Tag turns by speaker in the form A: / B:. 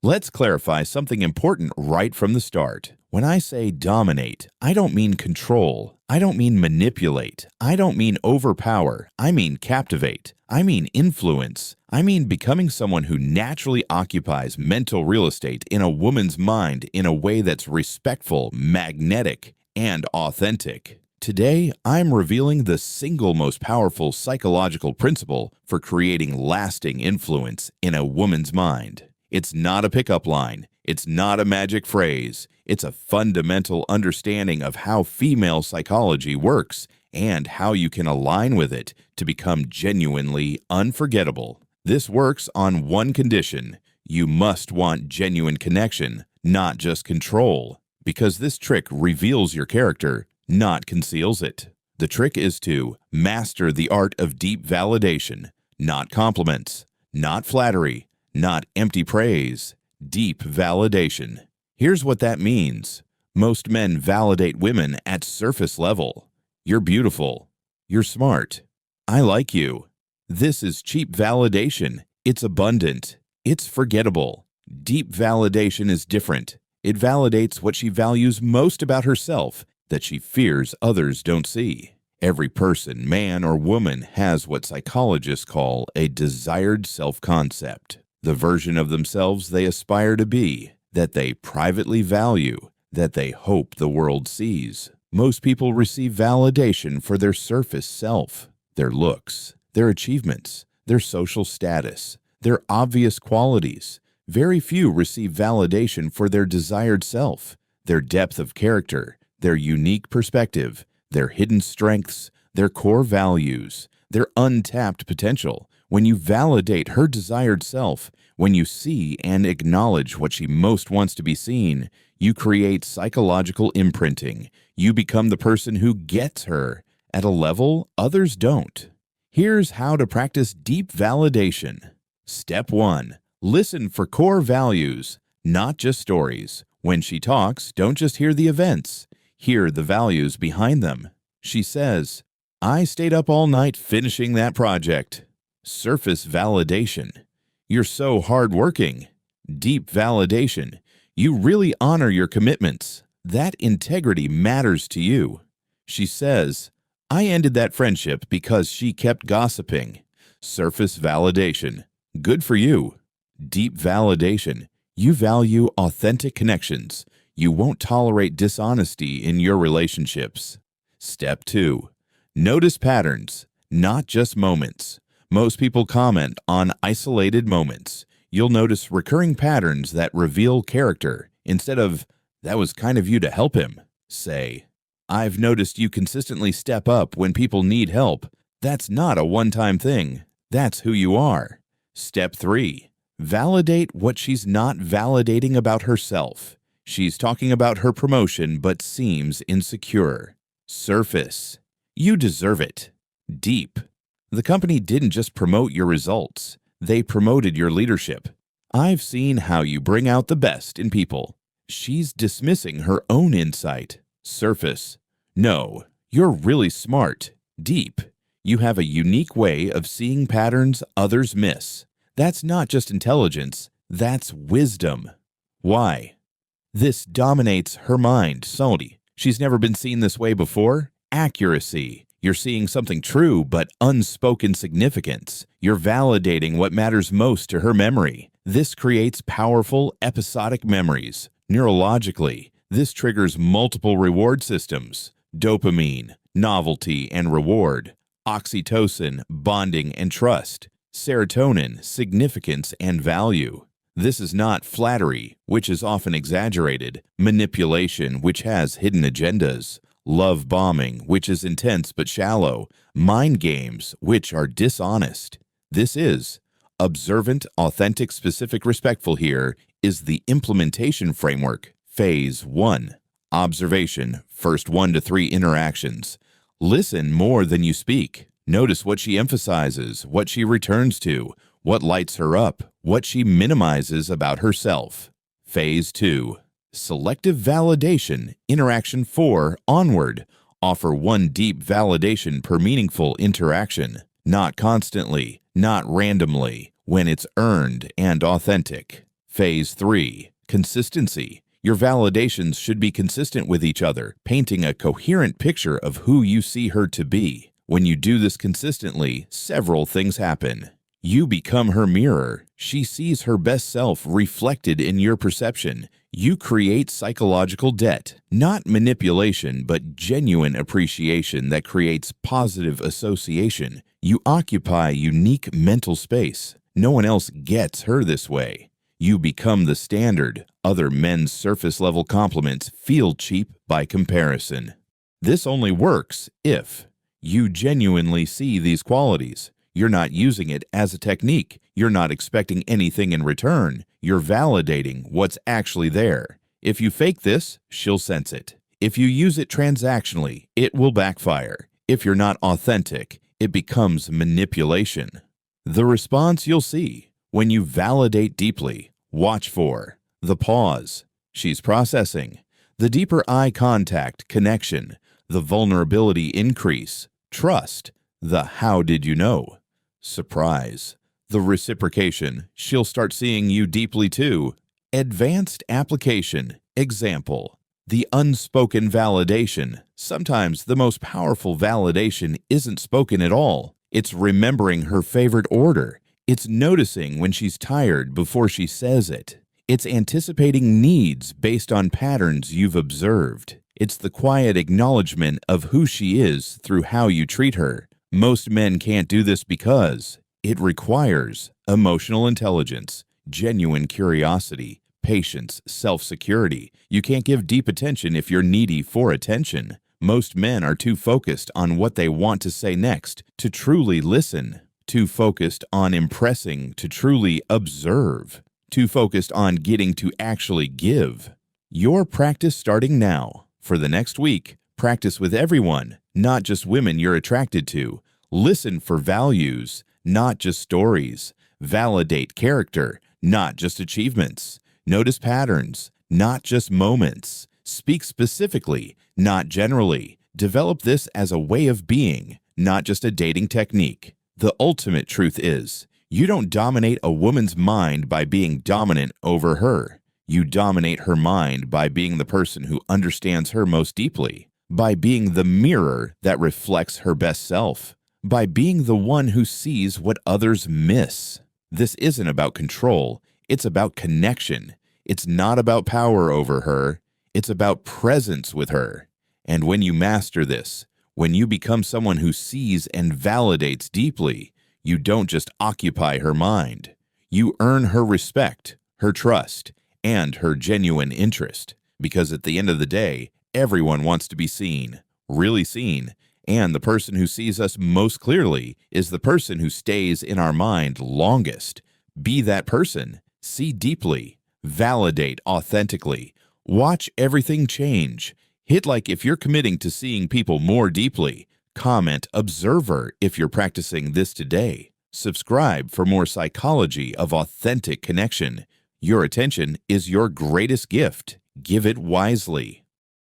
A: Let's clarify something important right from the start. When I say dominate, I don't mean control. I don't mean manipulate. I don't mean overpower. I mean captivate. I mean influence. I mean becoming someone who naturally occupies mental real estate in a woman's mind in a way that's respectful, magnetic, and authentic. Today, I'm revealing the single most powerful psychological principle for creating lasting influence in a woman's mind. It's not a pickup line. It's not a magic phrase. It's a fundamental understanding of how female psychology works and how you can align with it to become genuinely unforgettable. This works on one condition. You must want genuine connection, not just control, because this trick reveals your character, not conceals it. The trick is to master the art of deep validation, not compliments, not flattery, not empty praise, deep validation. Here's what that means. Most men validate women at surface level. You're beautiful. You're smart. I like you. This is cheap validation. It's abundant. It's forgettable. Deep validation is different. It validates what she values most about herself that she fears others don't see. Every person, man or woman, has what psychologists call a desired self-concept. The version of themselves they aspire to be, that they privately value, that they hope the world sees. Most people receive validation for their surface self, their looks, their achievements, their social status, their obvious qualities. Very few receive validation for their desired self, their depth of character, their unique perspective, their hidden strengths, their core values, their untapped potential. When you validate her desired self, when you see and acknowledge what she most wants to be seen, you create psychological imprinting. You become the person who gets her at a level others don't. Here's how to practice deep validation. Step 1. Listen for core values, not just stories. When she talks, don't just hear the events. Hear the values behind them. She says, "I stayed up all night finishing that project." Surface validation. "You're so hardworking." Deep validation. "You really honor your commitments. That integrity matters to you." She says, "I ended that friendship because she kept gossiping." Surface validation. "Good for you." Deep validation. "You value authentic connections. You won't tolerate dishonesty in your relationships." Step 2. Notice patterns, not just moments. Most people comment on isolated moments. You'll notice recurring patterns that reveal character. Instead of, "That was kind of you to help him," say, "I've noticed you consistently step up when people need help. That's not a one-time thing. That's who you are." Step 3. Validate what she's not validating about herself. She's talking about her promotion but seems insecure. Surface. "You deserve it." Deep. "The company didn't just promote your results. They promoted your leadership. I've seen how you bring out the best in people." She's dismissing her own insight. Surface. "No, you're really smart." Deep. "You have a unique way of seeing patterns others miss. That's not just intelligence, that's wisdom." Why? This dominates her mind. Solely. She's never been seen this way before. Accuracy. You're seeing something true but unspoken significance. You're validating what matters most to her memory. This creates powerful episodic memories. Neurologically, this triggers multiple reward systems: dopamine, novelty and reward; oxytocin, bonding and trust; serotonin, significance and value. This is not flattery, which is often exaggerated; manipulation, which has hidden agendas; love bombing, which is intense but shallow; mind games, which are dishonest. This is observant, authentic, specific, respectful. Here is the implementation framework. Phase 1. Observation. First 1 to 3 interactions. Listen more than you speak. Notice what she emphasizes, what she returns to, what lights her up, what she minimizes about herself. Phase 2. Selective validation. Interaction 4 onward. Offer one deep validation per meaningful interaction. Not constantly, not randomly, when it's earned and authentic. Phase 3. Consistency. Your validations should be consistent with each other, painting a coherent picture of who you see her to be. When you do this consistently, several things happen. You become her mirror. She sees her best self reflected in your perception. You create psychological debt, not manipulation, but genuine appreciation that creates positive association. You occupy unique mental space. No one else gets her this way. You become the standard. Other men's surface-level compliments feel cheap by comparison. This only works if you genuinely see these qualities. You're not using it as a technique. You're not expecting anything in return. You're validating what's actually there. If you fake this, she'll sense it. If you use it transactionally, it will backfire. If you're not authentic, it becomes manipulation. The response you'll see when you validate deeply. Watch for the pause. She's processing. The deeper eye contact, connection. The vulnerability increase. Trust. The how did you know? Surprise. The reciprocation. She'll start seeing you deeply too. Advanced application. Example. The unspoken validation. Sometimes the most powerful validation isn't spoken at all. It's remembering her favorite order. It's noticing when she's tired before she says it. It's anticipating needs based on patterns you've observed. It's the quiet acknowledgement of who she is through how you treat her. Most men can't do this because it requires emotional intelligence, genuine curiosity, patience, self-security. You can't give deep attention if you're needy for attention. Most men are too focused on what they want to say next to truly listen, too focused on impressing to truly observe, too focused on getting to actually give. Your practice starting now. For the next week, practice with everyone, not just women you're attracted to. Listen for values, not just stories. Validate character, not just achievements. Notice patterns, not just moments. Speak specifically, not generally. Develop this as a way of being, not just a dating technique. The ultimate truth is, you don't dominate a woman's mind by being dominant over her. You dominate her mind by being the person who understands her most deeply, by being the mirror that reflects her best self, by being the one who sees what others miss. This isn't about control, it's about connection. It's not about power over her, it's about presence with her. And when you master this, when you become someone who sees and validates deeply, you don't just occupy her mind. You earn her respect, her trust, and her genuine interest. Because at the end of the day, everyone wants to be seen, really seen, and the person who sees us most clearly is the person who stays in our mind longest. Be that person. See deeply. Validate authentically. Watch everything change. Hit like if you're committing to seeing people more deeply. Comment observer if you're practicing this today. Subscribe for more psychology of authentic connection. Your attention is your greatest gift. Give it wisely.